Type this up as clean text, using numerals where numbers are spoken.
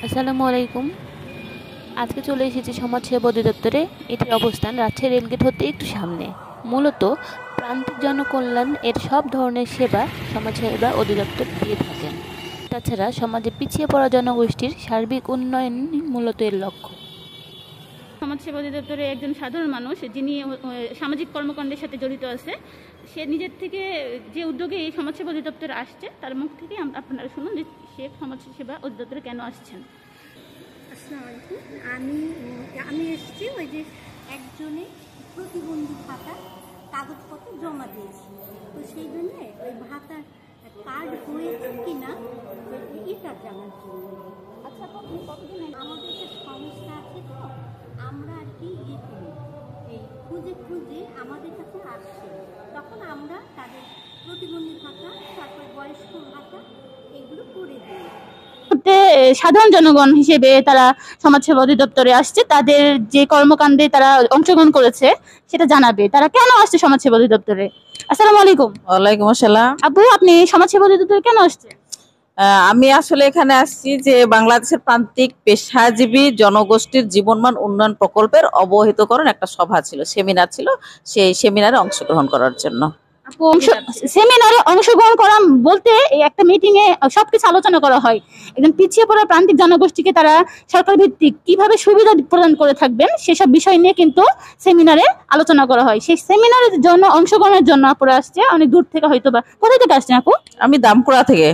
আসসালামু আলাইকুম। আজকে চলে এসেছি সমাজসেবা অধিদপ্তরে। এটির অবস্থান রাজশাহী রেলগেট হতে একটু সামনে। মূলত প্রান্তিক জনকল্যাণ এর সব ধরনের সেবা সমাজসেবা অধিদপ্তর দিয়ে থাকেন। তাছাড়া সমাজে পিছিয়ে পড়া জনগোষ্ঠীর সার্বিক উন্নয়ন মূলত এর লক্ষ্য। সমাজসেবা অধিদপ্তরে একজন সাধারণ মানুষ যিনি সামাজিক কর্মকাণ্ডের সাথে জড়িত আছে, সে নিজের থেকে যে উদ্যোগে এই সমাজসেবা অধিদপ্তরে আসছে তার মুখ থেকে আপনারা শুনুন যে সে সমাজসেবা অধিদপ্তরে কেন আসছেন। আসসালামু আলাইকুম। আমি এসেছি ওই যে একজনে প্রতিবন্ধী ভাতার কাগজপত্র জমা দিয়েছি, তো সেই জন্যে ওই ভাতার কার্ড হয়েছে কিনা এটা জানার জন্য। আচ্ছা, আপনি কতদিন আমাদের যে সংস্থা আছে, তো আমরা আর কি করি, এই খুঁজে খুঁজে আমাদের কাছে আসছে, তখন আমরা তাদের প্রতিবন্ধী ভাতা, তারপর বয়স্ক ভাতা এগুলো করে দিই। সাধারণ জনগণ হিসেবে তারা সমাজসেবা অধিদপ্তরে আসছে, তাদের যে কর্মকাণ্ডে তারা অংশগ্রহণ করেছে সেটা জানাবে, তারা কেন আসছে সমাজসেবা অধিদপ্তরে। আসসালামু আলাইকুম। ওয়ালাইকুম আসসালাম। আপু, আপনি সমাজসেবা অধিদপ্তরে কেন আসছেন? আমি আসলে এখানে আসছি যে বাংলাদেশের প্রান্তিক পেশাজীবী জনগোষ্ঠীর জীবনমান উন্নয়ন প্রকল্পের অবহিতকরণ একটা সভা ছিল, সেমিনার ছিল, সেই সেমিনারে অংশগ্রহণ করার জন্য। সেমিনারে অংশগ্রহণ করা বলতে এই একটা মিটিং এ সবকিছু আলোচনা করা হয়। একজন পিছিয়ে পড়া প্রান্তিক জনগোষ্ঠীকে তারা সরকার ভিত্তিক কিভাবে সুবিধা প্রদান করে থাকবেন সেসব বিষয় নিয়ে কিন্তু সেমিনারে আলোচনা করা হয়। সেই সেমিনারের জন্য অংশগ্রহণের জন্য আপুরা আসছে অনেক দূর থেকে, হয়তো বা কোথা থেকে আসছেন আপু? আমি দামকুড়া থেকে।